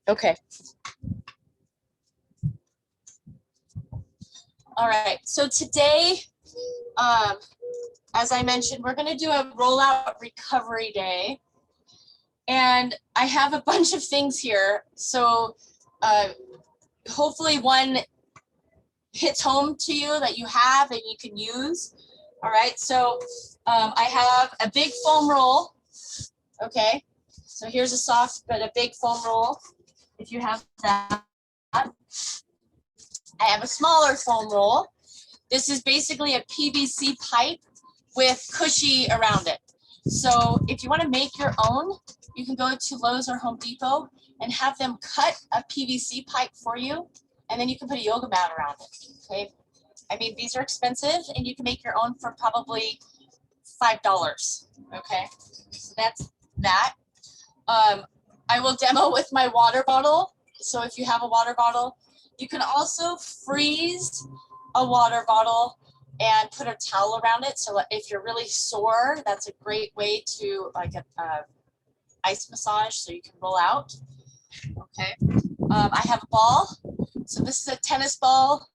Okay. All right, so today, as I mentioned, we're gonna do a rollout recovery day. And I have a bunch of things here. So hopefully one hits home to you that you have and you can use. All right, so I have a big foam roll. Okay, so here's a soft but a big foam roll if you have that. I have a smaller foam roll. This is basically a PVC pipe with cushy around it. So if you want to make your own, you can go to Lowe's or Home Depot and have them cut a PVC pipe for you, and then you can put a yoga mat around it. Okay, I mean, these are expensive, and you can make your own for probably $5. Okay, so that's that. I will demo with my water bottle. So if you have a water bottle, you can also freeze a water bottle and put a towel around it. So if you're really sore, that's a great way to like a ice massage so you can roll out. Okay. I have a ball. So this is a tennis ball.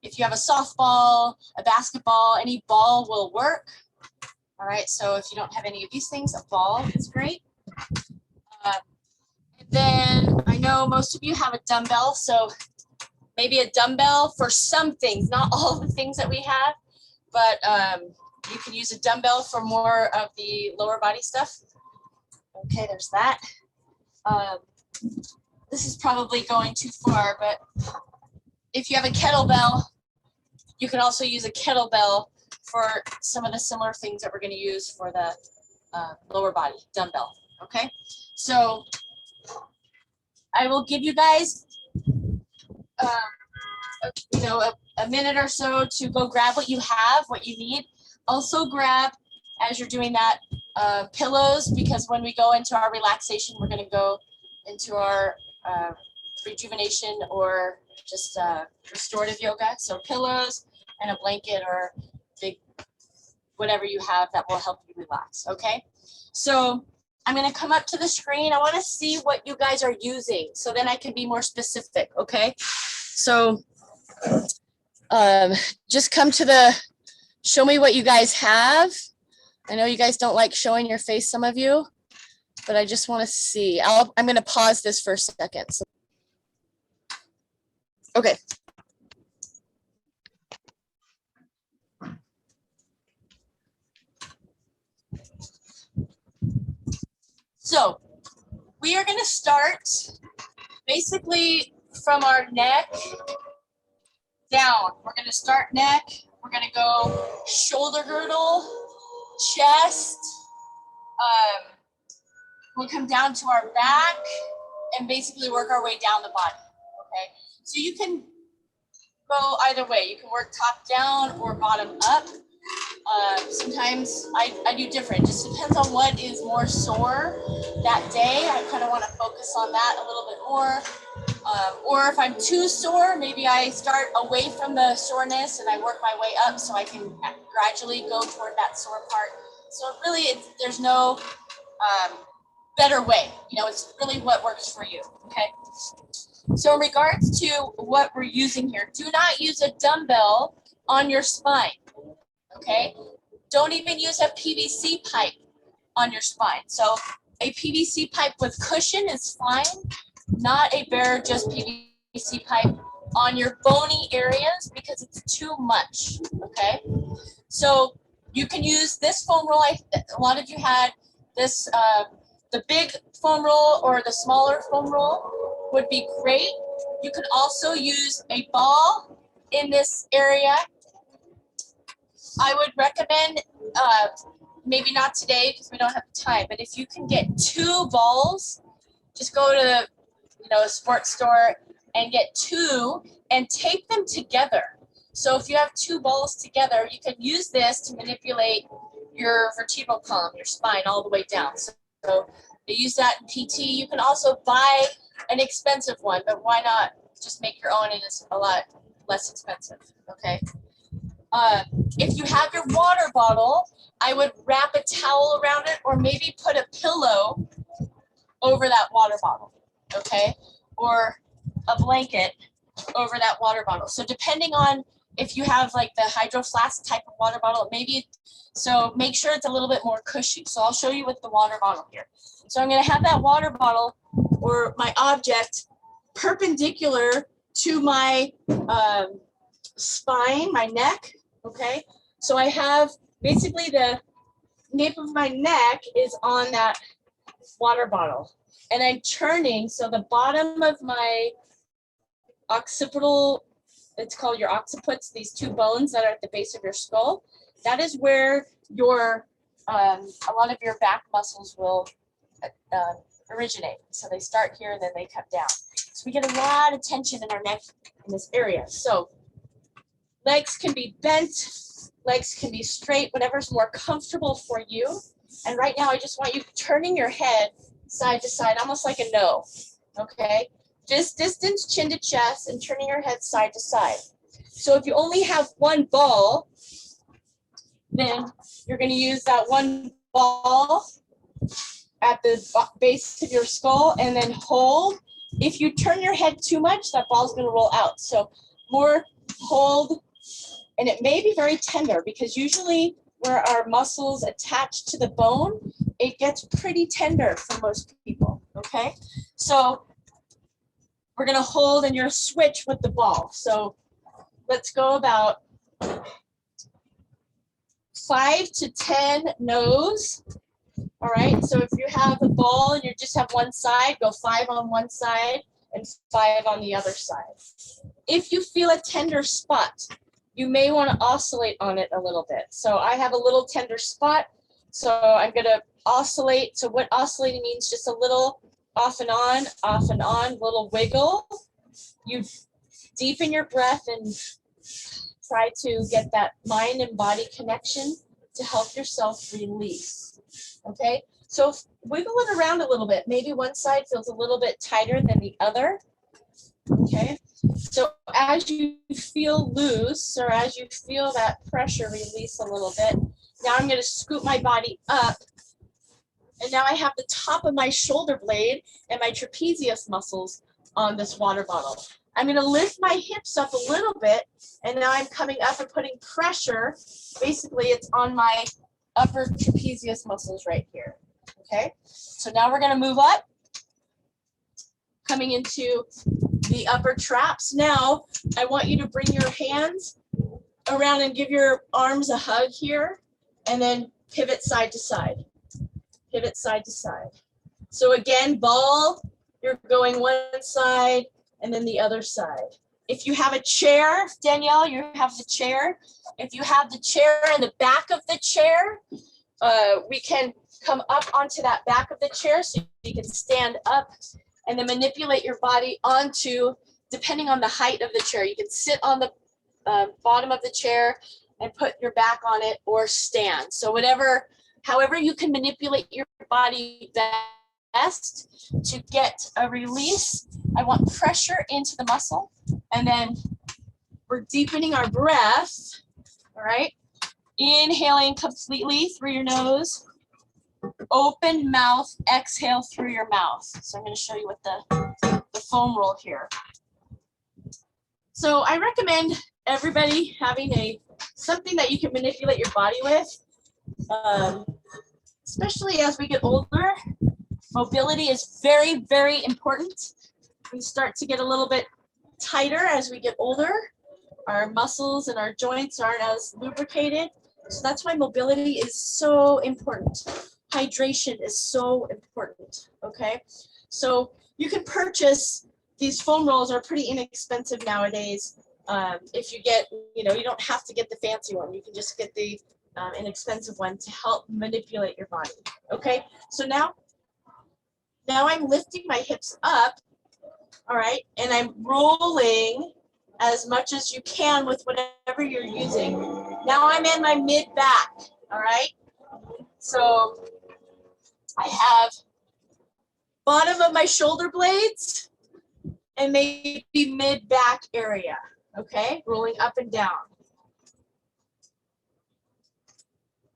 If you have a softball, a basketball, any ball will work. All right. So if you don't have any of these things, a ball is great. And then I know most of you have a dumbbell. So maybe a dumbbell for some things, not all the things that we have, but you can use a dumbbell for more of the lower body stuff. Okay, there's that. This is probably going too far, but if you have a kettlebell, you can also use a kettlebell for some of the similar things that we're going to use for the lower body dumbbell. Okay, so I will give you guys a minute or so to go grab what you have, what you need. Also grab, as you're doing that, pillows, because when we go into our relaxation, we're going to go into our rejuvenation or just restorative yoga. So pillows and a blanket or big whatever you have that will help you relax. Okay, so I'm going to come up to the screen. I want to see what you guys are using so then I can be more specific. Okay, so just come to show me what you guys have. I know you guys don't like showing your face, some of you, but I just want to see. I'm going to pause this for a second. So, okay. So we are going to start basically from our neck down. We're going to start neck. We're going to go shoulder girdle, chest. We'll come down to our back and basically work our way down the body. Okay, so you can go either way. You can work top down or bottom up. Sometimes I do different. Just depends on what is more sore that day. I kind of want to focus on that a little bit more. Or if I'm too sore, maybe I start away from the soreness and I work my way up so I can gradually go toward that sore part. So really, there's no better way. It's really what works for you. Okay. So in regards to what we're using here, do not use a dumbbell on your spine. Okay. Don't even use a PVC pipe on your spine. So a PVC pipe with cushion is fine. Not a bare just PVC pipe on your bony areas because it's too much. Okay. So you can use this foam roll. A lot of you had this, the big foam roll or the smaller foam roll would be great. You can also use a ball in this area. I would recommend, maybe not today because we don't have the time, but if you can get 2 balls, just go to a sports store and get 2 and tape them together. So if you have 2 balls together, you can use this to manipulate your vertebral column, your spine, all the way down. So they use that in PT. You can also buy an expensive one, but why not just make your own, and it's a lot less expensive. Okay. If you have your water bottle, I would wrap a towel around it or maybe put a pillow over that water bottle. Okay. or a blanket over that water bottle. So depending on if you have like the Hydro Flask type of water bottle, maybe, so make sure it's a little bit more cushy. So I'll show you with the water bottle here. So I'm gonna have that water bottle or my object perpendicular to my spine, my neck, okay? So I have basically the nape of my neck is on that water bottle. And I'm turning, so the bottom of my occipital, it's called your occiput, these two bones that are at the base of your skull, that is where your, a lot of your back muscles will originate. So they start here and then they come down. So we get a lot of tension in our neck in this area. So legs can be bent, legs can be straight, whatever's more comfortable for you. And right now I just want you turning your head side to side, almost like a no, okay? Just distance chin to chest and turning your head side to side. So if you only have one ball, then you're going to use that one ball at the base of your skull and then hold. If you turn your head too much, that ball's going to roll out. So more hold, and it may be very tender because usually where our muscles attach to the bone, it gets pretty tender for most people, okay? So we're gonna hold and you're gonna switch with the ball. So let's go about 5 to 10 no's. All right, so if you have a ball and you just have one side, go 5 on one side and 5 on the other side. If you feel a tender spot, you may want to oscillate on it a little bit. So I have a little tender spot, so I'm gonna oscillate. So what oscillating means, just a little off and on, little wiggle. You deepen your breath and try to get that mind and body connection to help yourself release, okay? So wiggle it around a little bit. Maybe one side feels a little bit tighter than the other, okay? So as you feel loose, or as you feel that pressure release a little bit, now I'm gonna scoop my body up, and now I have the top of my shoulder blade and my trapezius muscles on this water bottle. I'm gonna lift my hips up a little bit, and now I'm coming up and putting pressure. Basically, it's on my upper trapezius muscles right here, okay? So now we're gonna move up, coming into the upper traps. Now, I want you to bring your hands around and give your arms a hug here, and then pivot side to side. Pivot side to side. So again, ball, you're going one side and then the other side. If you have a chair, Danielle, you have the chair. If you have the chair and the back of the chair, we can come up onto that back of the chair so you can stand up and then manipulate your body onto, depending on the height of the chair. You can sit on the bottom of the chair and put your back on it, or stand. So however you can manipulate your body best to get a release. I want pressure into the muscle, and then we're deepening our breath, all right? Inhaling completely through your nose, open mouth, exhale through your mouth. So I'm gonna show you with the foam roll here. So I recommend everybody having something that you can manipulate your body with, especially as we get older. Mobility is very, very important. We start to get a little bit tighter as we get older. Our muscles and our joints aren't as lubricated. So that's why mobility is so important. Hydration is so important, okay? So you can purchase, these foam rolls are pretty inexpensive nowadays. If you get, you don't have to get the fancy one. You can just get the inexpensive one to help manipulate your body, okay? So now I'm lifting my hips up, all right? And I'm rolling as much as you can with whatever you're using. Now I'm in my mid back, all right? So I have bottom of my shoulder blades and maybe mid back area, okay? Rolling up and down.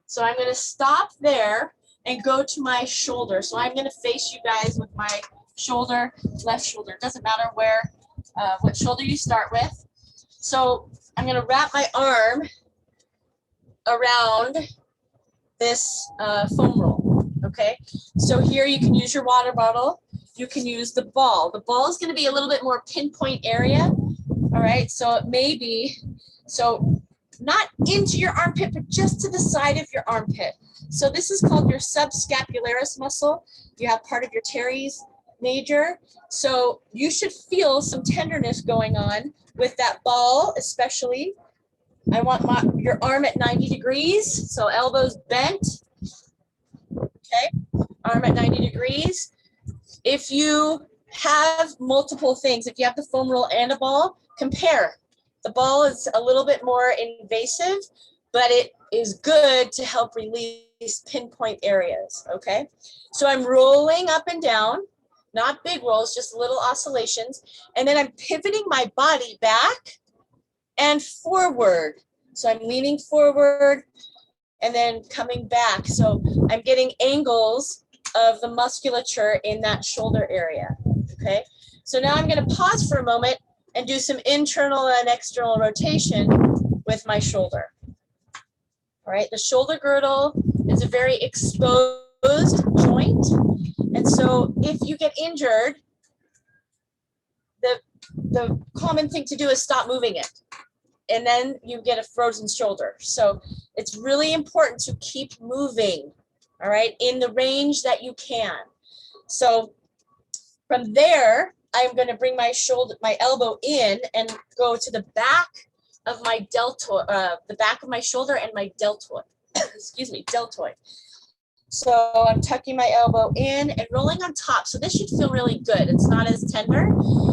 So I'm gonna stop there and go to my shoulder. So I'm gonna face you guys with my shoulder, left shoulder. Doesn't matter where, what shoulder you start with. So I'm gonna wrap my arm around this foam roll, okay? So here you can use your water bottle. You can use the ball. The ball is gonna be a little bit more pinpoint area, all right? So it may be, so not into your armpit, but just to the side of your armpit. So this is called your subscapularis muscle. You have part of your teres major. So you should feel some tenderness going on with that ball, especially. I want your arm at 90 degrees, so elbows bent, okay? Arm at 90 degrees. If you have multiple things, if you have the foam roll and a ball, compare. The ball is a little bit more invasive, but it is good to help release pinpoint areas, okay? So I'm rolling up and down, not big rolls, just little oscillations, and then I'm pivoting my body back and forward. So I'm leaning forward and then coming back. So I'm getting angles of the musculature in that shoulder area, okay? So now I'm gonna pause for a moment and do some internal and external rotation with my shoulder. All right, the shoulder girdle is a very exposed joint. And so if you get injured, the common thing to do is stop moving it. And then you get a frozen shoulder. So it's really important to keep moving, all right, in the range that you can. So from there, I'm going to bring my shoulder, my elbow in and go to the back of my deltoid, the back of my shoulder and my deltoid, excuse me, deltoid. So I'm tucking my elbow in and rolling on top. So this should feel really good. It's not as tender.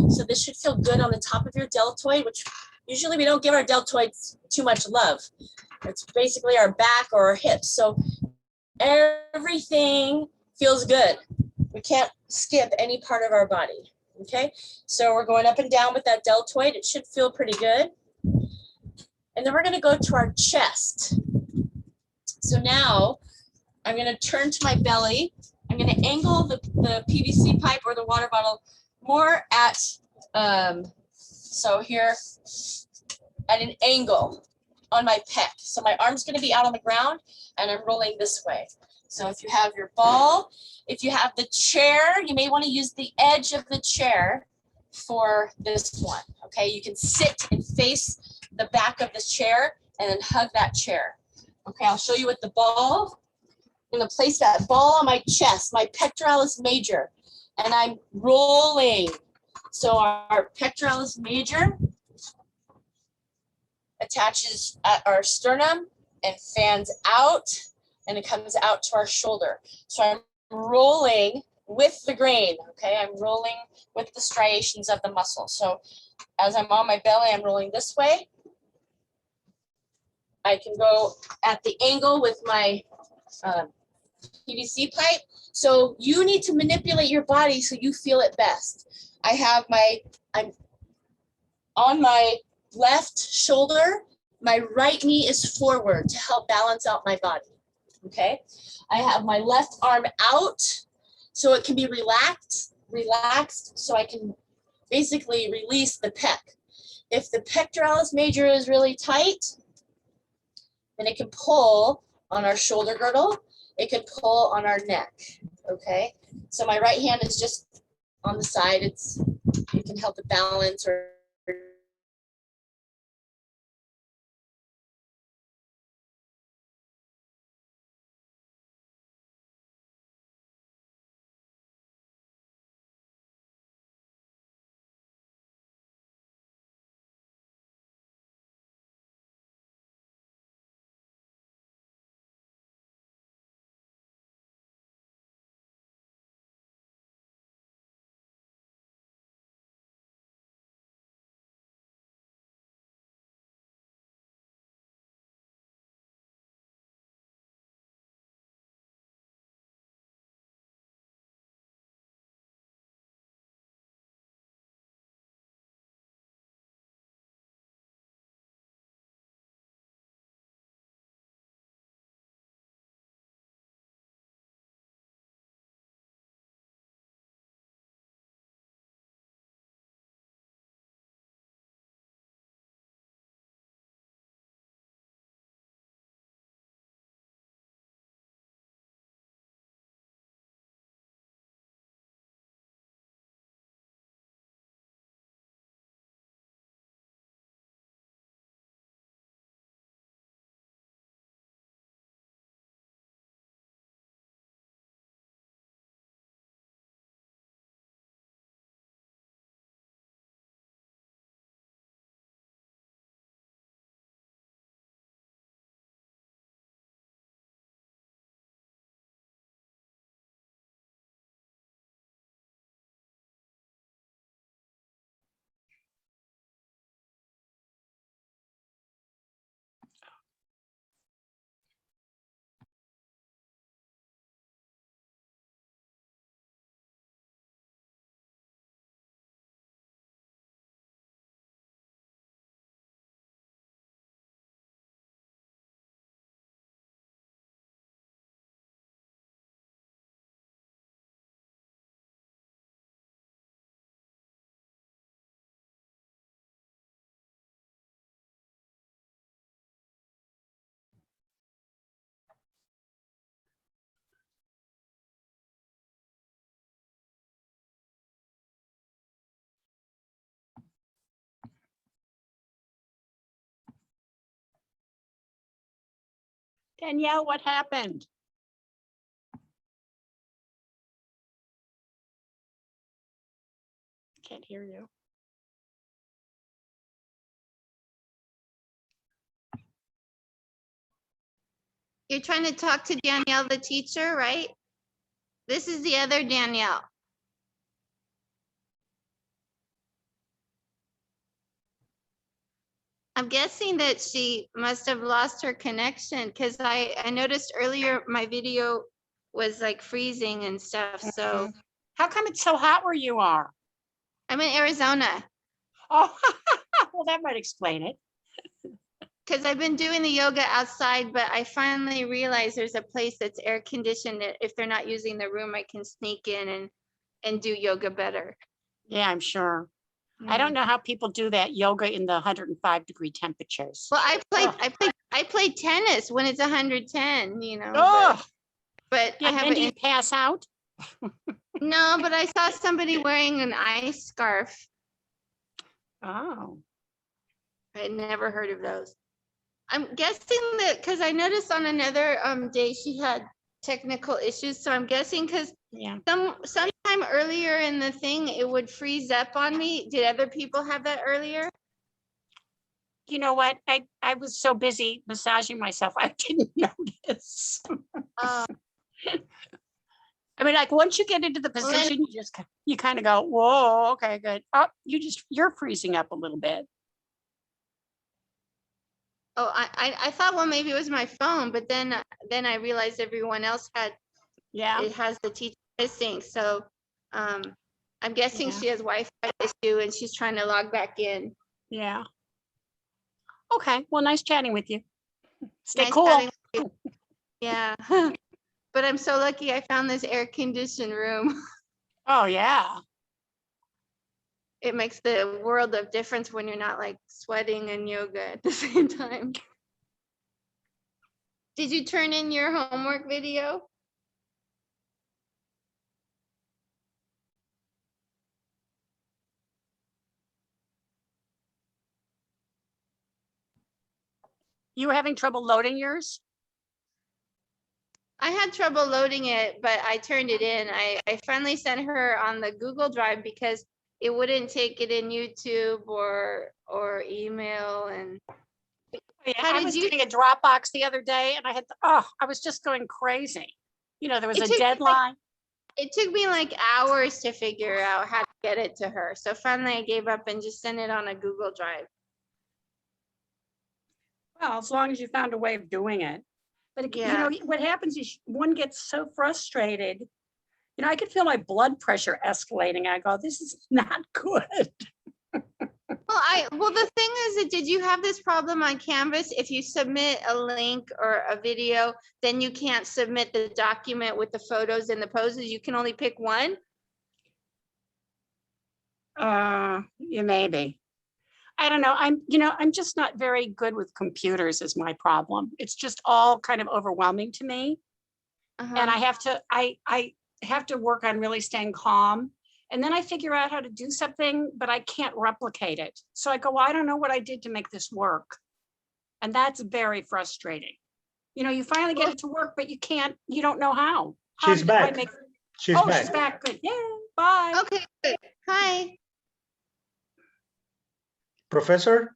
So this should feel good on the top of your deltoid, which usually we don't give our deltoids too much love. It's basically our back or our hips. So everything feels good. We can't skip any part of our body, okay? So we're going up and down with that deltoid. It should feel pretty good. And then we're gonna go to our chest. So now I'm gonna turn to my belly. I'm gonna angle the PVC pipe or the water bottle more at, so here, at an angle on my pec. So my arm's gonna be out on the ground and I'm rolling this way. So if you have your ball, if you have the chair, you may wanna use the edge of the chair for this one, okay? You can sit and face the back of the chair and then hug that chair. Okay, I'll show you with the ball. I'm gonna place that ball on my chest, my pectoralis major, and I'm rolling. So our pectoralis major attaches at our sternum and fans out, and it comes out to our shoulder. So I'm rolling with the grain, okay? I'm rolling with the striations of the muscle. So as I'm on my belly, I'm rolling this way. I can go at the angle with my PVC pipe. So you need to manipulate your body so you feel it best. I'm on my left shoulder, my right knee is forward to help balance out my body, okay? I have my left arm out so it can be relaxed, so I can basically release the pec. If the pectoralis major is really tight, then it can pull on our shoulder girdle, it can pull on our neck, okay? So my right hand is just on the side, it can help it balance or Danielle, what happened? Can't hear you. You're trying to talk to Danielle, the teacher, right? This is the other Danielle. I'm guessing that she must have lost her connection because I noticed earlier my video was like freezing and stuff. So How come it's so hot where you are? I'm in Arizona Oh, well, that might explain it. because I've been doing the yoga outside, but I finally realized there's a place that's air conditioned. That if they're not using the room, I can sneak in and do yoga better. Yeah, I'm sure. I don't know how people do that yoga in the 105-degree temperatures. Well, Oh. I played tennis when it's 110, you know, Oh, but I yeah, have then do you an, pass out? no, but I saw somebody wearing an ice scarf. Oh, I had never heard of those. I'm guessing that because I noticed on another day she had technical issues, so I'm guessing because yeah. sometime earlier in the thing it would freeze up on me. Did other people have that earlier? You know what? I was so busy massaging myself, I didn't notice. Uh, I mean, like once you get into the Well, then- position, you kind of go, whoa, okay, good. Oh, you're freezing up a little bit. oh, I thought, well, maybe it was my phone, but then I realized everyone else had, Yeah, it has the teacher missing. So I'm guessing Yeah. she has Wi-Fi issue and she's trying to log back in. yeah. Okay, well, nice chatting with you. Stay Nice cool. chatting with you. Yeah. But I'm so lucky I found this air conditioned room. Oh, yeah. It makes the world of difference when you're not like sweating and yoga at the same time. Did you turn in your homework video? You were having trouble loading yours? I had trouble loading it, but I turned it in. I finally sent her on the Google Drive because it wouldn't take it in YouTube or email. And Yeah, How I did was you- getting a Dropbox the other day and I was just going crazy. You know, there was It a took me, like, deadline. it took me like hours to figure out how to get it to her. So finally I gave up and just sent it on a Google Drive. Well, as long as you found a way of doing it. But you Yeah. know, what happens is one gets so frustrated. You know, I could feel my blood pressure escalating. I go, this is not good. Well, the thing is that did you have this problem on Canvas? If you submit a link or a video, then you can't submit the document with the photos and the poses. You can only pick one. Yeah, maybe. I don't know. I'm just not very good with computers is my problem. It's just all kind of overwhelming to me. And I have to work on really staying calm. And then I figure out how to do something, but I can't replicate it. So I go, well, I don't know what I did to make this work. And that's very frustrating. You know, you finally get it to work, but you don't know how. She's do I back. make- She's Oh, back. she's back. Good. Yeah, bye. Okay, good. Hi. Professor?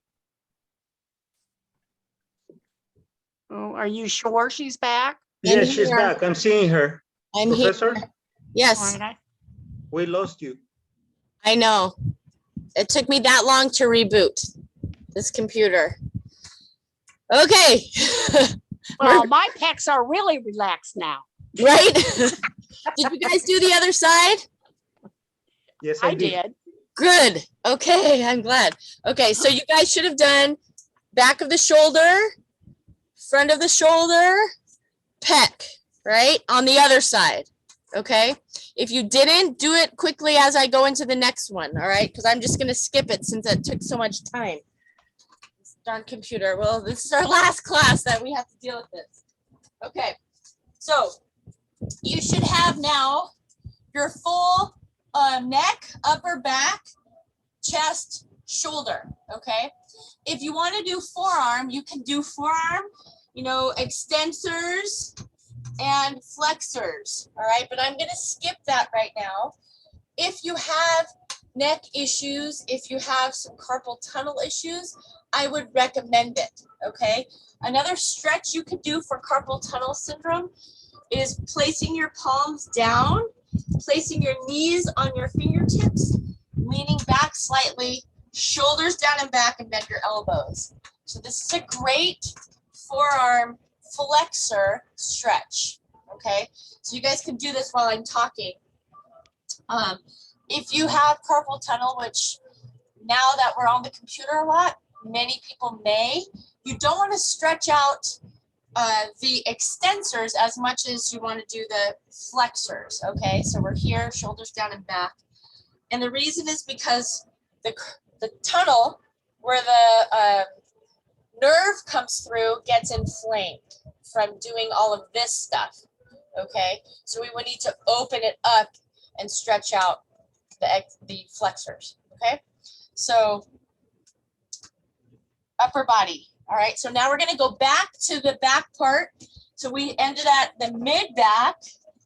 Oh, are you sure she's back? Yes, she's here. back. I'm seeing her. I'm Professor, here. Yes, All right. we lost you. I know. It took me that long to reboot this computer. Okay. Well, my pecs are really relaxed now. Right? Did you guys do the other side? Yes, I did. Good. Okay, I'm glad. Okay, so you guys should have done back of the shoulder, front of the shoulder, pec, right? On the other side. Okay? If you didn't, do it quickly as I go into the next one, all right? Because I'm just going to skip it since it took so much time. This darn computer. Well, this is our last class that we have to deal with this. Okay, so you should have now your full neck, upper back, chest, shoulder, okay? If you want to do forearm, you can do forearm extensors and flexors, all right? But I'm gonna skip that right now. If you have neck issues, if you have some carpal tunnel issues, I would recommend it, okay? Another stretch you could do for carpal tunnel syndrome is placing your palms down, placing your knees on your fingertips, leaning back slightly, shoulders down and back, and bend your elbows. So this is a great forearm flexor stretch, okay? So you guys can do this while I'm talking. If you have carpal tunnel, which now that we're on the computer a lot, many people may, you don't want to stretch out the extensors as much as you want to do the flexors, okay? So we're here, shoulders down and back. And the reason is because the tunnel where the nerve comes through gets inflamed from doing all of this stuff, okay? So we would need to open it up and stretch out the flexors, okay? So upper body, all right? So now we're gonna go back to the back part. So we ended at the mid back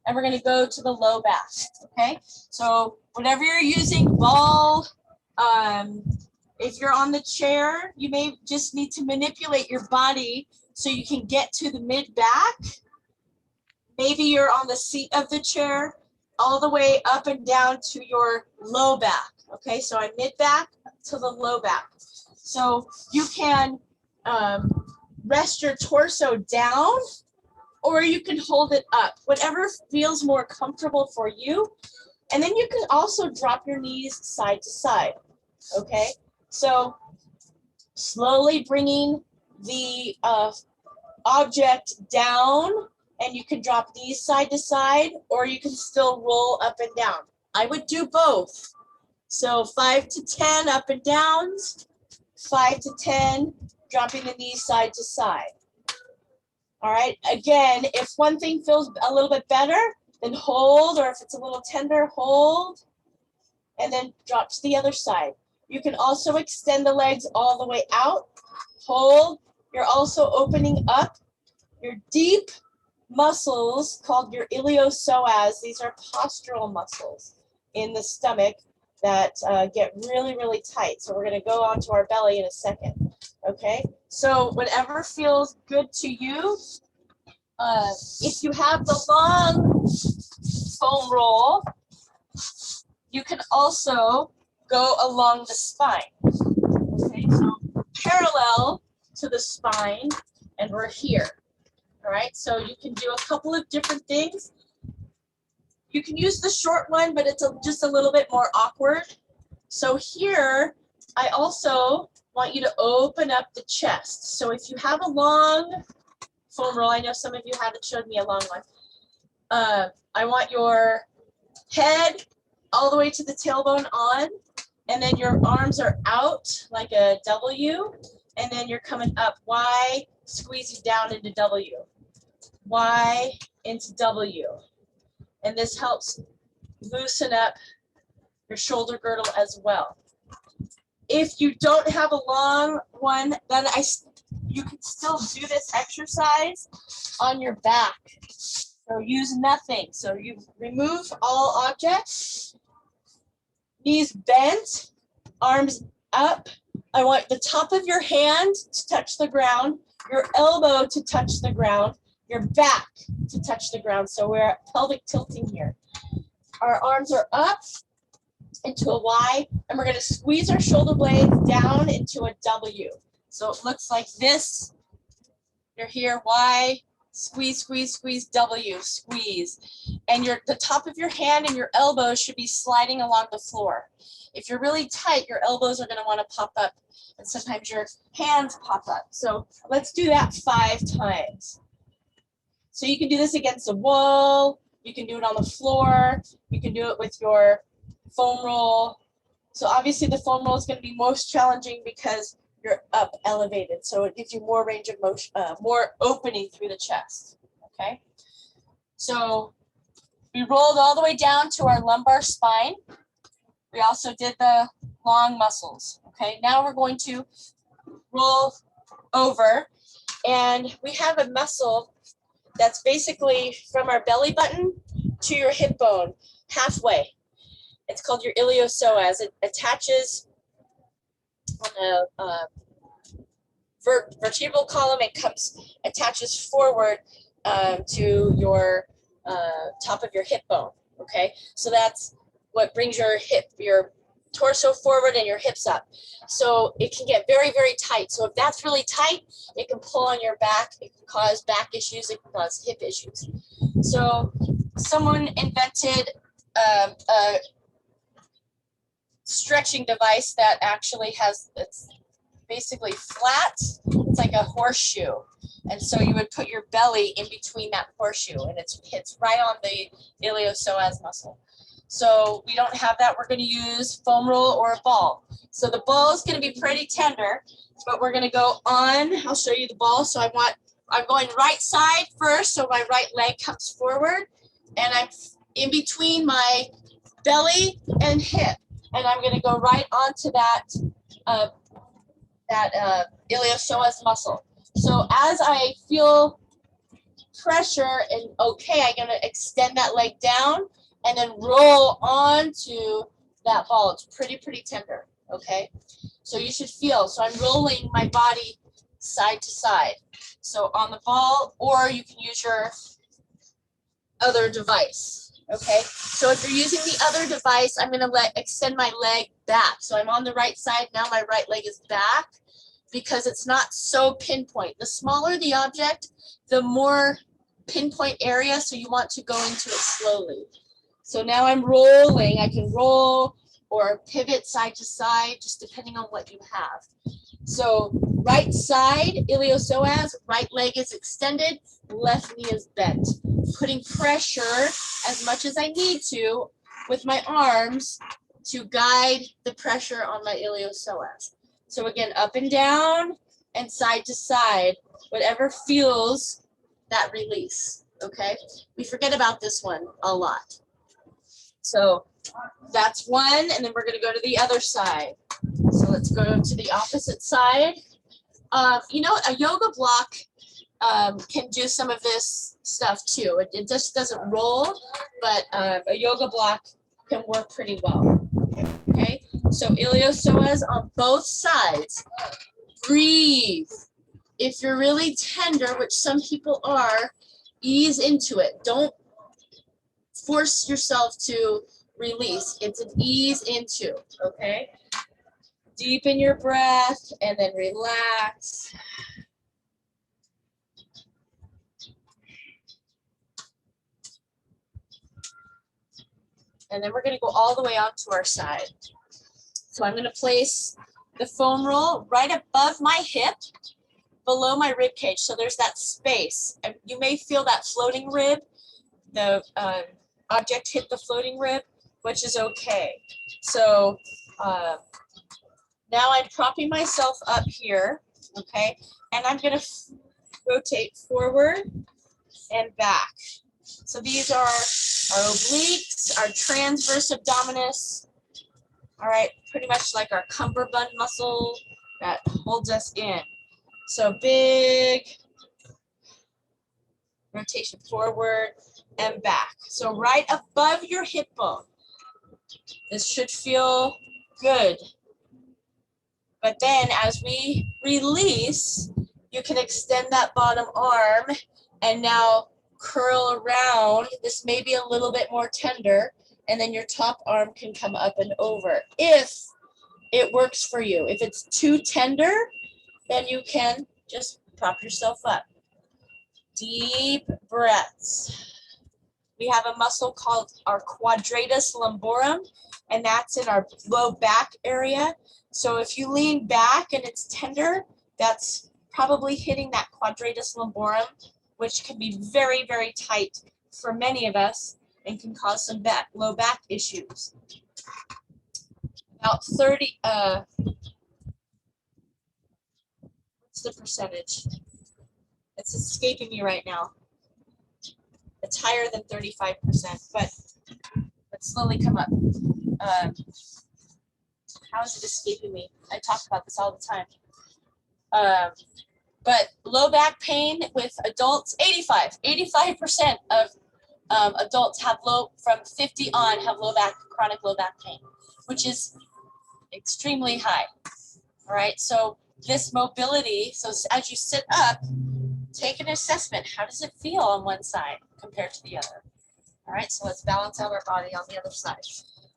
and we're gonna go to the low back, okay? So whatever you're using, ball, if you're on the chair, you may just need to manipulate your body so you can get to the mid back. Maybe you're on the seat of the chair, all the way up and down to your low back. Okay, so I'm mid back to the low back. So you can rest your torso down or you can hold it up, whatever feels more comfortable for you. And then you can also drop your knees side to side. Okay, so slowly bringing the object down, and you can drop these side to side, or you can still roll up and down. I would do both. So 5 to 10 up and downs, 5 to 10, dropping the knees side to side. All right, again, if one thing feels a little bit better, then hold, or if it's a little tender, hold, and then drop to the other side. You can also extend the legs all the way out, hold. You're also opening up your deep muscles called your iliopsoas. These are postural muscles in the stomach that get really, really tight. So we're gonna go onto our belly in a second, okay? So whatever feels good to you. If you have the long foam roll, you can also go along the spine, okay? So parallel to the spine, and we're here. All right, so you can do a couple of different things. You can use the short one, but it's just a little bit more awkward. So here, I also want you to open up the chest. So if you have a long foam roll, I know some of you haven't showed me a long one. I want your head all the way to the tailbone on, and then your arms are out like a W, and then you're coming up, Y, squeezing down into W. Y into W. And this helps loosen up your shoulder girdle as well. If you don't have a long one, then you can still do this exercise on your back. So use nothing. So you remove all objects, knees bent, arms up. I want the top of your hand to touch the ground, your elbow to touch the ground, your back to touch the ground. So we're at pelvic tilting here. Our arms are up into a Y, and we're gonna squeeze our shoulder blades down into a W. So it looks like this. You're here, Y, squeeze, squeeze, squeeze, W, squeeze. And the top of your hand and your elbows should be sliding along the floor. If you're really tight, your elbows are gonna wanna pop up, and sometimes your hands pop up. So let's do that 5 times. So you can do this against a wall, you can do it on the floor, you can do it with your foam roll. So obviously the foam roll is going to be most challenging because you're up elevated. So it gives you more range of motion, more opening through the chest, okay? So we rolled all the way down to our lumbar spine. We also did the long muscles, okay? Now we're going to roll over, And we have a muscle that's basically from our belly button to your hip bone, halfway. It's called your iliopsoas. It attaches on the vertebral column. It attaches forward to your top of your hip bone. Okay, so that's what brings your torso forward and your hips up. So it can get very, very tight. So if that's really tight, it can pull on your back. It can cause back issues. It can cause hip issues. So someone invented a stretching device that actually it's basically flat. It's like a horseshoe. And so you would put your belly in between that horseshoe, and it hits right on the iliopsoas muscle. So we don't have that. We're going to use foam roll or a ball. So the ball is going to be pretty tender, but we're going to go on. I'll show you the ball. So I'm going right side first. So my right leg comes forward, and I'm in between my belly and hip. And I'm going to go right onto that iliopsoas muscle. So as I feel pressure and okay, I'm going to extend that leg down and then roll onto that ball. It's pretty tender, okay? So you should feel, so I'm rolling my body side to side. So on the ball, or you can use your other device, okay? So if you're using the other device, I'm gonna extend my leg back. So I'm on the right side, now my right leg is back because it's not so pinpoint. The smaller the object, the more pinpoint area, so you want to go into it slowly. So now I'm rolling. I can roll or pivot side to side, just depending on what you have. So right side, iliopsoas, right leg is extended, left knee is bent. Putting pressure as much as I need to with my arms to guide the pressure on my iliopsoas. So again, up and down and side to side, whatever feels that release, okay? We forget about this one a lot. So that's one, and then we're gonna go to the other side. So let's go to the opposite side. You know, a yoga block can do some of this stuff too. It just doesn't roll, but a yoga block can work pretty well. Okay, so iliopsoas on both sides. Breathe. If you're really tender, which some people are, ease into it. Don't force yourself to release. It's an ease into, okay? Deepen your breath and then relax. And then we're gonna go all the way onto our side. So I'm gonna place the foam roll right above my hip, below my rib cage. So there's that space. And you may feel that floating rib. The object hit the floating rib, which is okay. So now I'm propping myself up here, okay? And I'm gonna rotate forward and back. So these are our obliques, our transverse abdominis, all right, pretty much like our cummerbund muscle that holds us in. So big rotation forward and back. So right above your hip bone. This should feel good. But then as we release, you can extend that bottom arm and now curl around. This may be a little bit more tender, and then your top arm can come up and over if it works for you. If it's too tender, then you can just prop yourself up. Deep breaths. We have a muscle called our quadratus lumborum, and that's in our low back area. So if you lean back and it's tender, that's probably hitting that quadratus lumborum, which can be very, very tight for many of us and can cause some low back issues. About 30, what's the percentage? It's escaping me right now. It's higher than 35%, but let's slowly come up. How is it escaping me? I talk about this all the time. But low back pain with adults, 85% of adults have from 50 on have chronic low back pain, which is extremely high. All right, so this mobility, so as you sit up, take an assessment. How does it feel on one side compared to the other? All right, so let's balance out our body on the other side.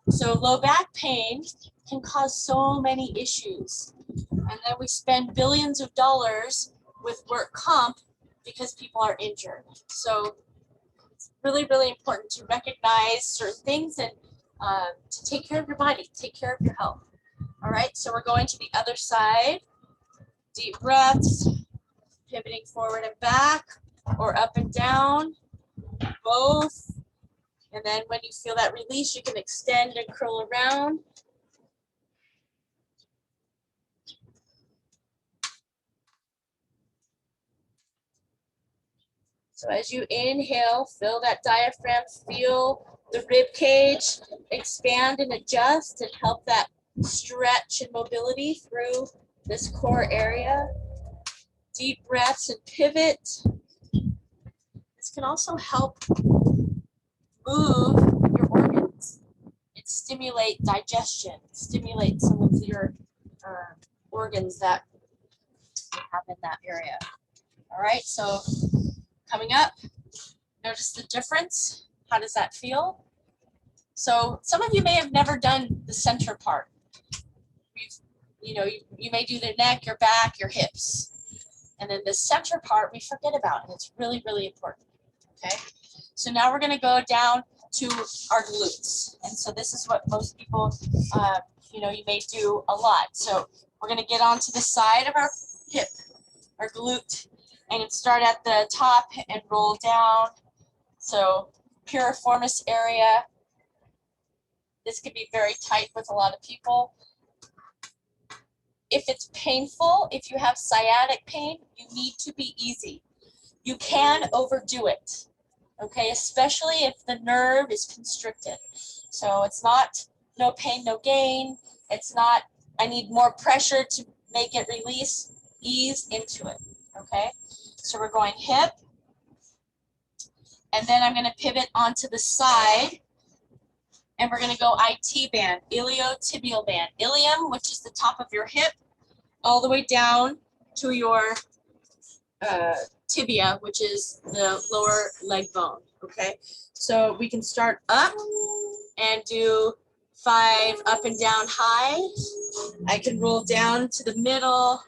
So low back pain can cause so many issues. And then we spend billions of dollars with work comp because people are injured. So it's really, really important to recognize certain things and to take care of your body, take care of your health. All right, so we're going to the other side. Deep breaths, pivoting forward and back or up and down, both. And then when you feel that release, you can extend and curl around. So as you inhale, fill that diaphragm, feel the rib cage expand and adjust and help that stretch and mobility through this core area. Deep breaths and pivot. This can also help move your organs. It stimulates digestion, stimulate some of your organs that you have in that area. All right, so coming up, notice the difference. How does that feel? So some of you may have never done the center part. You may do the neck, your back, your hips. And then the center part we forget about, and it's really, really important, okay? So now we're gonna go down to our glutes. And so this is what most people, you may do a lot. So we're gonna get onto the side of our hip, our glute, and start at the top and roll down. So piriformis area. This can be very tight with a lot of people. If it's painful, if you have sciatic pain, you need to be easy. You can overdo it, okay? Especially if the nerve is constricted. So it's not no pain, no gain. It's not, I need more pressure to make it release. Ease into it, okay? So we're going hip. And then I'm gonna pivot onto the side. And we're gonna go IT band, iliotibial band. Ilium, which is the top of your hip, all the way down to your tibia, which is the lower leg bone, okay? So we can start up and do 5 up and down high. I can roll down to the middle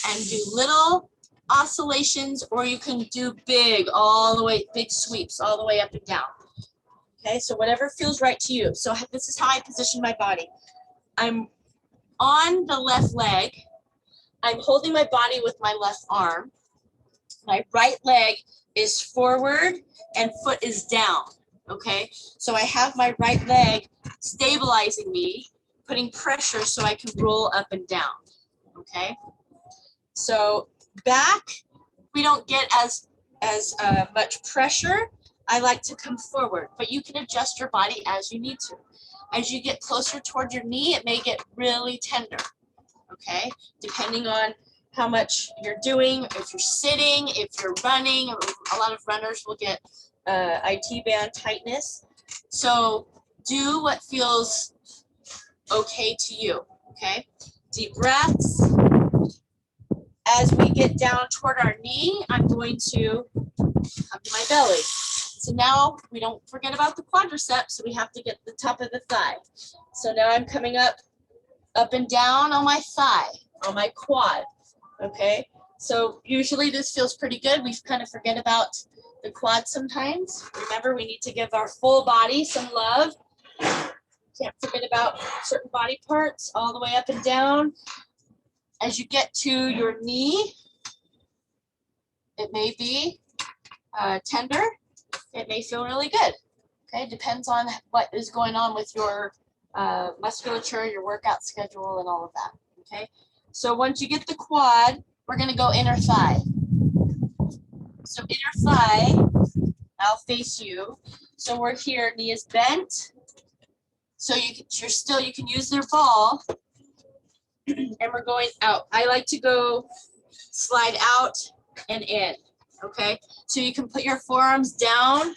and do little oscillations, or you can do big all the way, big sweeps all the way up and down. Okay, so whatever feels right to you. So this is how I position my body. I'm on the left leg. I'm holding my body with my left arm. My right leg is forward and foot is down, okay? So I have my right leg stabilizing me, putting pressure so I can roll up and down, okay? So back, we don't get as much pressure. I like to come forward, but you can adjust your body as you need to. As you get closer toward your knee, it may get really tender, okay? Depending on how much you're doing, if you're sitting, if you're running. A lot of runners will get IT band tightness. So do what feels okay to you, okay? Deep breaths. As we get down toward our knee, I'm going to come to my belly. So now we don't forget about the quadriceps, so we have to get the top of the thigh. So now I'm coming up and down on my thigh, on my quad, okay? So usually this feels pretty good. We kind of forget about the quad sometimes. Remember, we need to give our full body some love. Can't forget about certain body parts, all the way up and down. As you get to your knee, it may be tender. It may feel really good, okay? Depends on what is going on with your musculature, your workout schedule, and all of that, okay? So once you get the quad, we're gonna go inner thigh. So inner thigh, I'll face you. So we're here, knee is bent. So you can use their ball, and we're going out. I like to go slide out and in, okay? So you can put your forearms down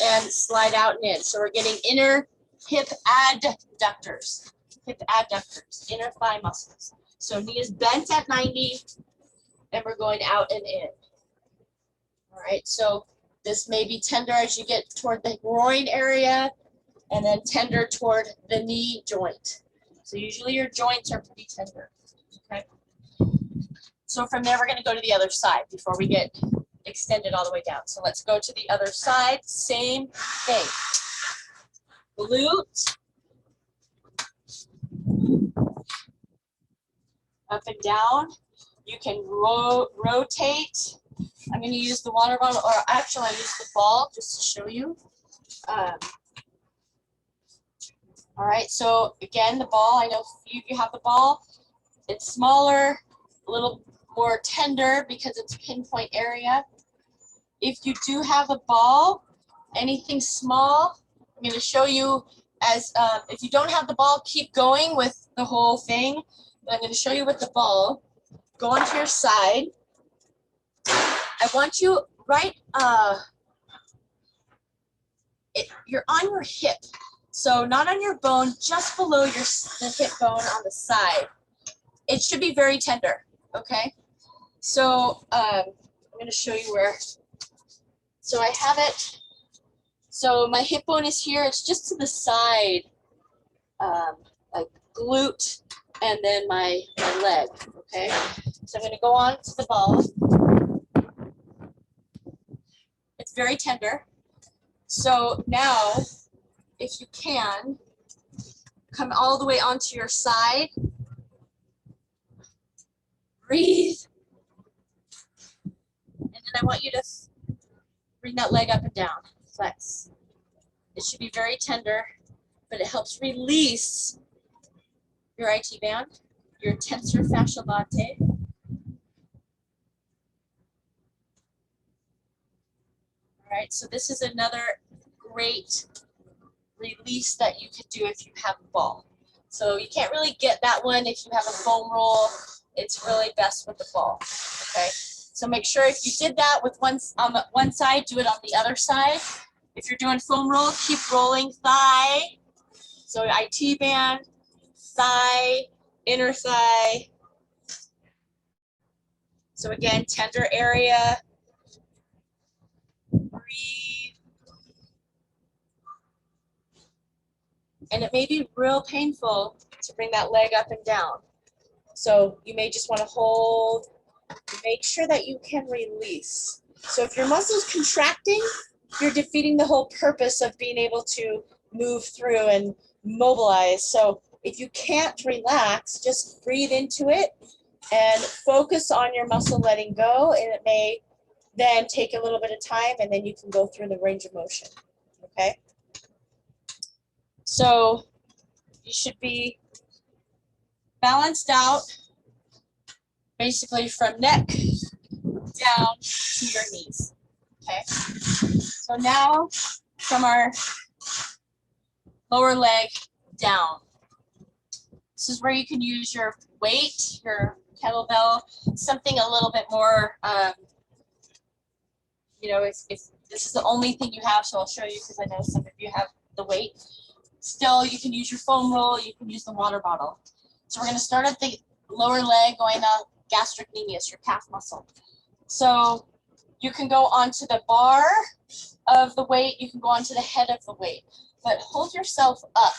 and slide out and in. So we're getting inner hip adductors, inner thigh muscles. So knee is bent at 90 and we're going out and in. All right, so this may be tender as you get toward the groin area and then tender toward the knee joint. So usually your joints are pretty tender, okay? So from there, we're gonna go to the other side before we get extended all the way down. So let's go to the other side, same thing. Glute. Up and down. You can rotate. I'm gonna use the water bottle, or actually I use the ball just to show you. All right, so again, the ball, I know you have the ball. It's smaller, a little more tender because it's pinpoint area. If you do have a ball, anything small, I'm going to show you as, if you don't have the ball, keep going with the whole thing. But I'm going to show you with the ball. Go onto your side. I want you right, you're on your hip. So not on your bone, just below the hip bone on the side. It should be very tender, okay? So I'm gonna show you where. So I have it. So my hip bone is here, it's just to the side, like glute and then my leg, okay? So I'm gonna go on to the ball. It's very tender. So now, if you can, come all the way onto your side. Breathe. And then I want you to bring that leg up and down, flex. It should be very tender, but it helps release your IT band, your tensor fasciae latae. All right, so this is another great release that you could do if you have a ball. So you can't really get that one if you have a foam roll. It's really best with the ball, okay? So make sure if you did that with on the one side, do it on the other side. If you're doing foam roll, keep rolling thigh. So IT band, thigh, inner thigh. So again, tender area. Breathe. And it may be real painful to bring that leg up and down. So you may just want to hold, make sure that you can release. So if your muscle's contracting, you're defeating the whole purpose of being able to move through and mobilize. So if you can't relax, just breathe into it and focus on your muscle letting go, and it may then take a little bit of time and then you can go through the range of motion, okay? So you should be balanced out basically from neck down to your knees, okay? So now from our lower leg down. This is where you can use your weight, your kettlebell, something a little bit more, you know, if this is the only thing you have, so I'll show you because I know some of you have the weight. Still, you can use your foam roll, you can use the water bottle. So we're gonna start at the lower leg going up gastrocnemius, your calf muscle. So you can go onto the bar of the weight, you can go onto the head of the weight, but hold yourself up.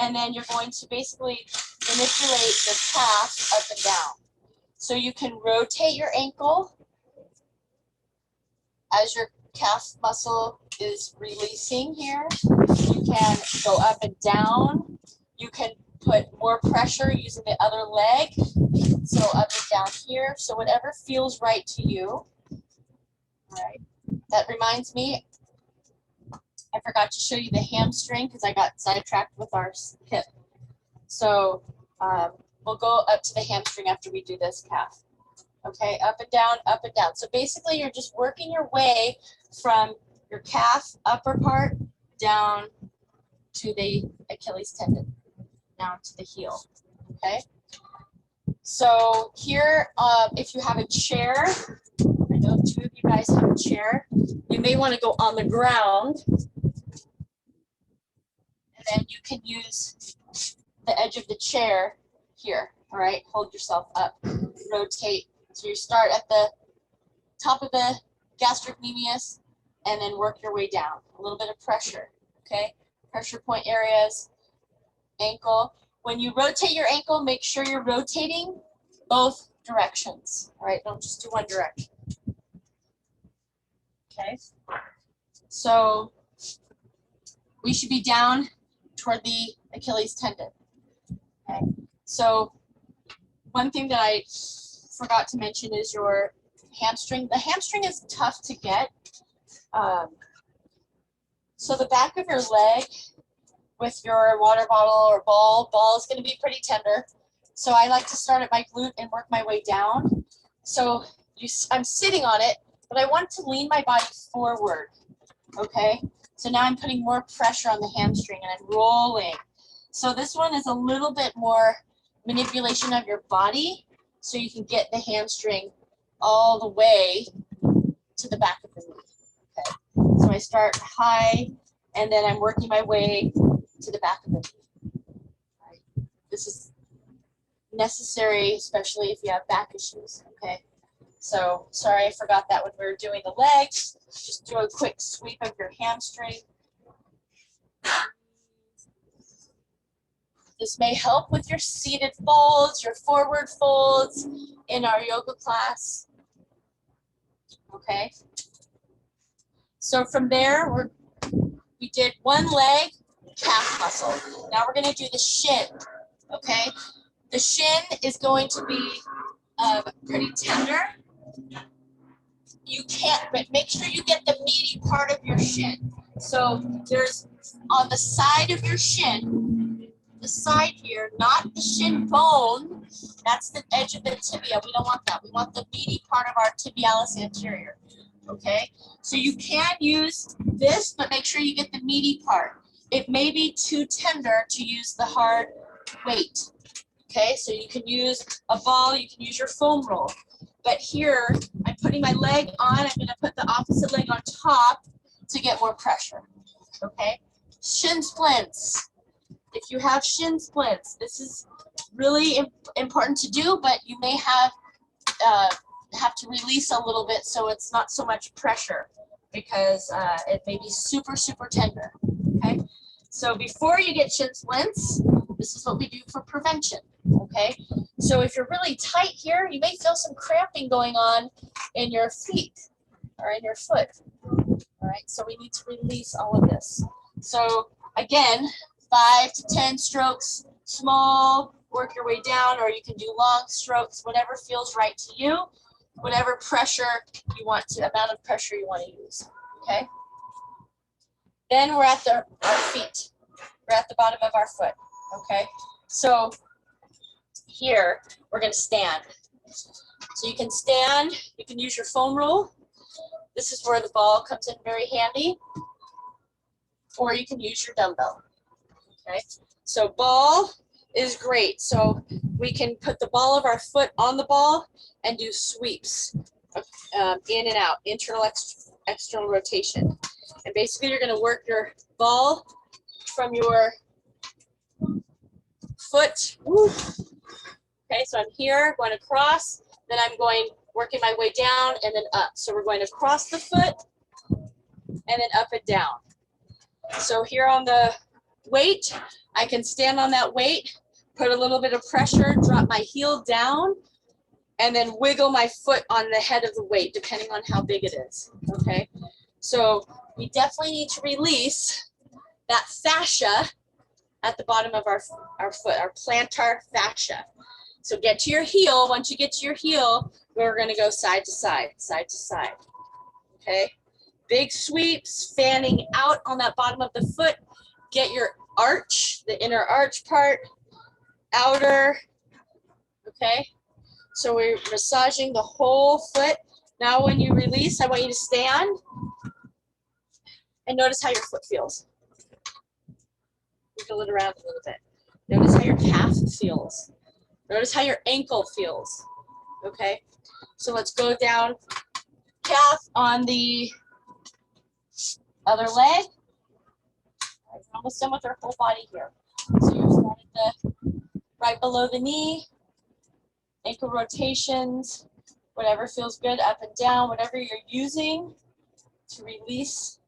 And then you're going to basically manipulate the calf up and down. So you can rotate your ankle as your calf muscle is releasing here. You can go up and down. You can put more pressure using the other leg. So up and down here. So whatever feels right to you. All right. That reminds me, I forgot to show you the hamstring because I got sidetracked with our hip. So we'll go up to the hamstring after we do this calf. Okay, up and down, up and down. So basically you're just working your way from your calf upper part down to the Achilles tendon, down to the heel, okay? So here, if you have a chair, I know 2 of you guys have a chair, you may want to go on the ground. And then you can use the edge of the chair here, all right? Hold yourself up, rotate. So you start at the top of the gastrocnemius and then work your way down. A little bit of pressure, okay? Pressure point areas, ankle. When you rotate your ankle, make sure you're rotating both directions, all right? Don't just do one direction. Okay, so we should be down toward the Achilles tendon. Okay, so one thing that I forgot to mention is your hamstring. The hamstring is tough to get. So the back of your leg with your water bottle or ball is going to be pretty tender. So I like to start at my glute and work my way down. So I'm sitting on it, but I want to lean my body forward, okay? So now I'm putting more pressure on the hamstring and I'm rolling. So this one is a little bit more manipulation of your body so you can get the hamstring all the way to the back of the knee, okay? So I start high and then I'm working my way to the back of the knee. Right. This is necessary, especially if you have back issues, okay? So, sorry, I forgot that when we were doing the legs. Just do a quick sweep of your hamstring. This may help with your seated folds, your forward folds in our yoga class. Okay. So from there, we did one leg, calf muscle. Now we're going to do the shin. Okay. The shin is going to be pretty tender. You can't, but make sure you get the meaty part of your shin. So there's on the side of your shin, the side here, not the shin bone. That's the edge of the tibia. We don't want that. We want the meaty part of our tibialis anterior. Okay, so you can use this, but make sure you get the meaty part. It may be too tender to use the hard weight. Okay, so you can use a ball, you can use your foam roll. But here, I'm putting my leg on, I'm gonna put the opposite leg on top to get more pressure, okay? Shin splints. If you have shin splints, this is really important to do, but you may have to release a little bit so it's not so much pressure because it may be super, super tender, okay? So before you get shin splints, this is what we do for prevention, okay? So if you're really tight here, you may feel some cramping going on in your feet or in your foot, all right? So we need to release all of this. So again, 5 to 10 strokes, small, work your way down, or you can do long strokes, whatever feels right to you, whatever pressure you want to, amount of pressure you want to use, okay? Then we're at our feet. We're at the bottom of our foot, okay? So here, we're gonna stand. So you can stand, you can use your foam roll. This is where the ball comes in very handy. Or you can use your dumbbell, okay? So ball is great. So we can put the ball of our foot on the ball and do sweeps in and out, internal, external rotation. And basically you're gonna work your ball from your foot. Woo. Okay, so I'm here, going across, then I'm working my way down and then up. So we're going across the foot and then up and down. So here on the weight, I can stand on that weight, put a little bit of pressure, drop my heel down, and then wiggle my foot on the head of the weight, depending on how big it is, okay? So we definitely need to release that fascia at the bottom of our foot, our plantar fascia. So get to your heel. Once you get to your heel, we're gonna go side to side, okay? Big sweeps, fanning out on that bottom of the foot. Get your arch, the inner arch part, outer, okay? So we're massaging the whole foot. Now when you release, I want you to stand and notice how your foot feels. Wiggle it around a little bit. Notice how your calf feels. Notice how your ankle feels, okay? So let's go down, calf on the other leg. All right, we're almost done with our whole body here. So you're starting right below the knee, ankle rotations, whatever feels good, up and down, whatever you're using to release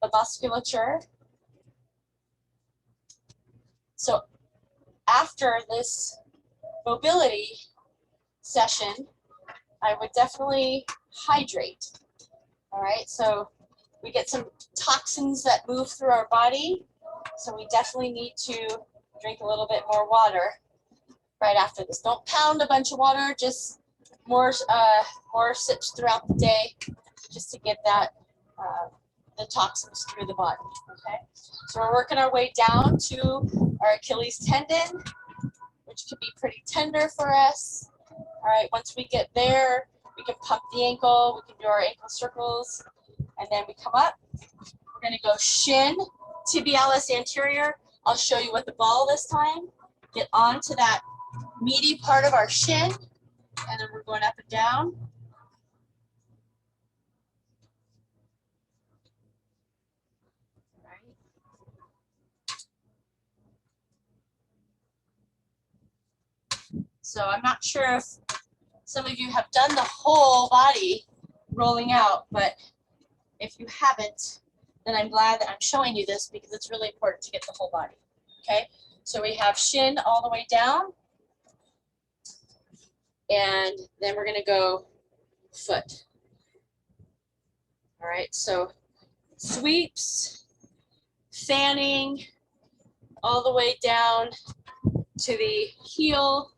the musculature. So after this mobility session, I would definitely hydrate. All right, so we get some toxins that move through our body, so we definitely need to drink a little bit more water right after this. Don't pound a bunch of water, just more sips throughout the day, just to get that the toxins through the body. Okay, so we're working our way down to our Achilles tendon, which can be pretty tender for us. All right, once we get there, we can pump the ankle, we can do our ankle circles, and then we come up. We're gonna go shin, tibialis anterior. I'll show you with the ball this time. Get onto that meaty part of our shin, and then we're going up and down. So I'm not sure if some of you have done the whole body rolling out, but if you haven't, then I'm glad that I'm showing you this because it's really important to get the whole body. Okay, so we have shin all the way down, and then we're gonna go foot. All right, so sweeps, fanning, all the way down to the heel.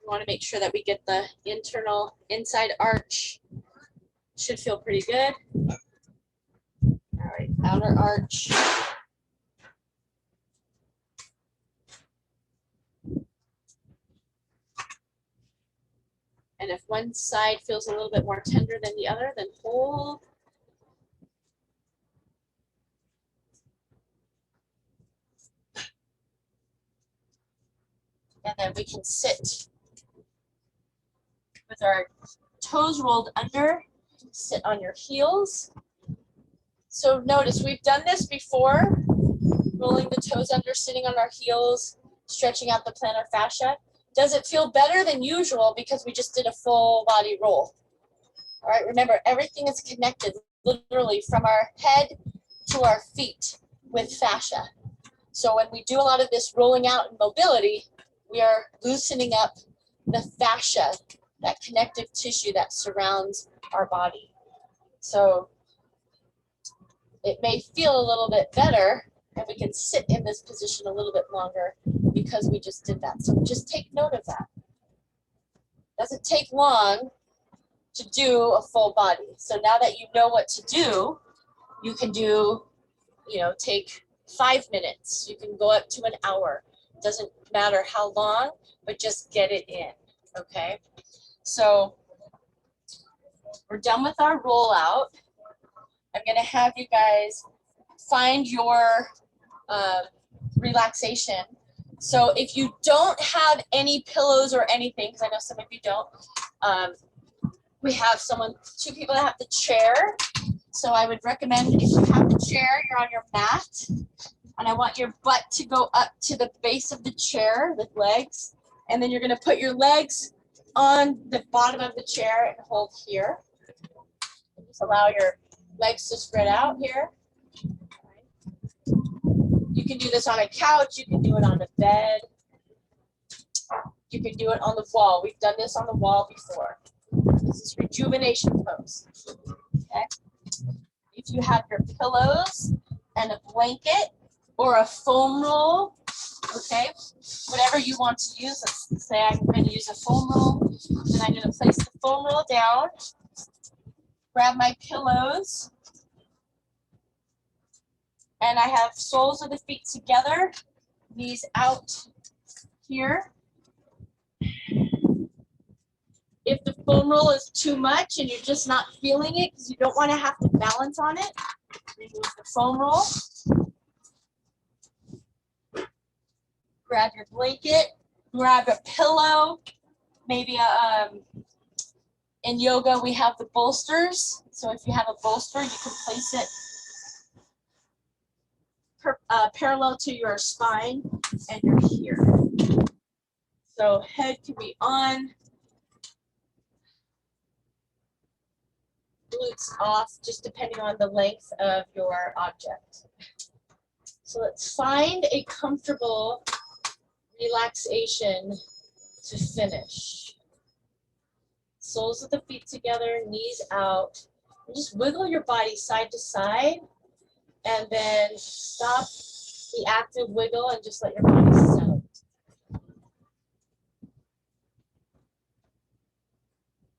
We want to make sure that we get the internal inside arch. Should feel pretty good. All right, outer arch. And if one side feels a little bit more tender than the other, then hold. And then we can sit with our toes rolled under, sit on your heels. So notice we've done this before, rolling the toes under, sitting on our heels, stretching out the plantar fascia. Does it feel better than usual because we just did a full body roll? All right, remember everything is connected literally from our head to our feet with fascia. So when we do a lot of this rolling out and mobility, we are loosening up the fascia, that connective tissue that surrounds our body. So it may feel a little bit better and we can sit in this position a little bit longer because we just did that. So just take note of that. Doesn't take long to do a full body. So now that you know what to do, you can do, take 5 minutes. You can go up to an hour. Doesn't matter how long, but just get it in, okay? So we're done with our rollout. I'm gonna have you guys find your relaxation. So if you don't have any pillows or anything, because I know some of you don't, we have two people that have the chair. So I would recommend if you have the chair, you're on your mat, and I want your butt to go up to the base of the chair with legs. And then you're gonna put your legs on the bottom of the chair and hold here. Just allow your legs to spread out here. You can do this on a couch, you can do it on a bed, you can do it on the wall. We've done this on the wall before. This is rejuvenation pose. Okay. If you have your pillows and a blanket or a foam roll, okay, whatever you want to use. Let's say I'm going to use a foam roll, then I'm going to place the foam roll down, grab my pillows, and I have soles of the feet together, knees out here. If the foam roll is too much and you're just not feeling it because you don't want to have to balance on it, remove the foam roll. Grab your blanket Grab a pillow, maybe in yoga we have the bolsters. So if you have a bolster, you can place it parallel to your spine and you're here. So head can be on, glutes off, just depending on the length of your object. So let's find a comfortable relaxation to finish. Soles of the feet together, knees out. And just wiggle your body side to side and then stop the active wiggle and just let your body settle.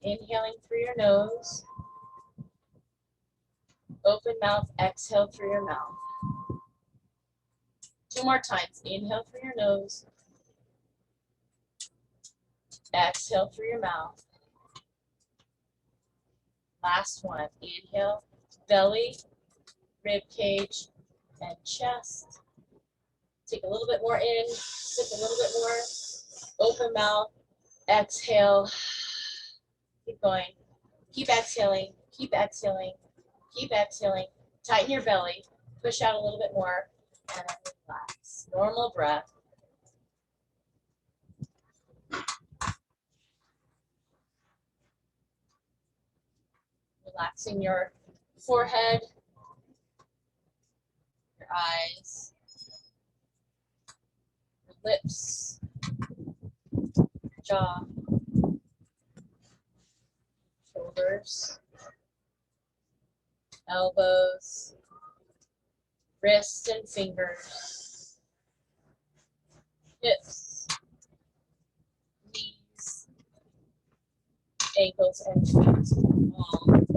Inhaling through your nose. Open mouth, exhale through your mouth. 2 more times. Inhale through your nose. Exhale through your mouth. Last one. Inhale, belly, rib cage, and chest. Take a little bit more in, sip a little bit more. Open mouth, exhale. Keep going. Keep exhaling, keep exhaling, keep exhaling. Tighten your belly, push out a little bit more, and then relax. Normal breath. Relaxing your forehead, your eyes, your lips, jaw, shoulders, elbows, wrists and fingers, hips, knees, ankles, and feet. All relaxed.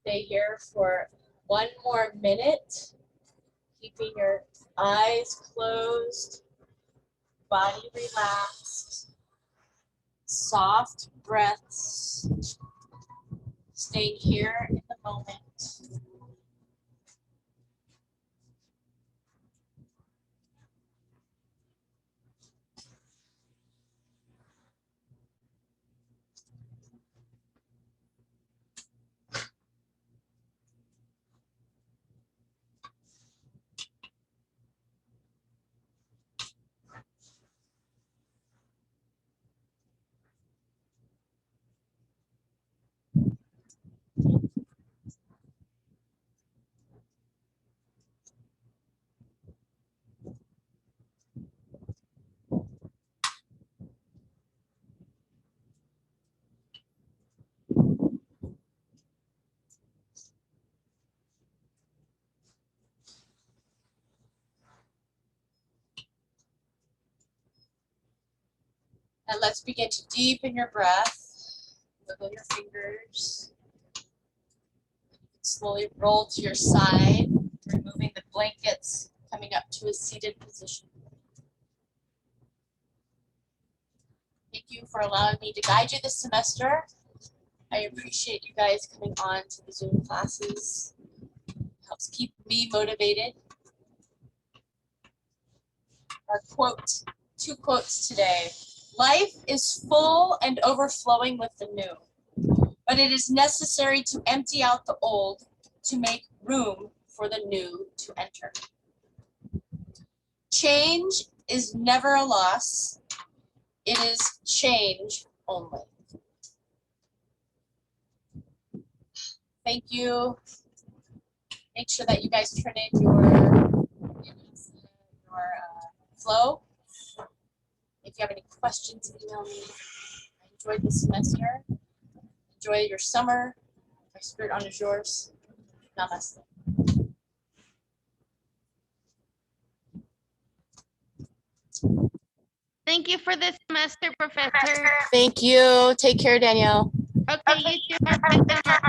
Stay here for 1 more minute, keeping your eyes closed, body relaxed, soft breaths, staying here in the moment. And let's begin to deepen your breath. Wiggle your fingers. Slowly roll to your side, removing the blankets, coming up to a seated position. Thank you for allowing me to guide you this semester. I appreciate you guys coming on to the Zoom classes. Helps keep me motivated. Our quote, 2 quotes today. Life is full and overflowing with the new, but it is necessary to empty out the old to make room for the new to enter. Change is never a loss. It is change only. Thank you. Make sure that you guys turn in your flow. If you have any questions, email me. I enjoyed this semester. Enjoy your summer. My spirit on is yours. Namaste. Thank you for this semester, Professor. Thank you. Take care, Danielle. Okay, you too. Have a good summer.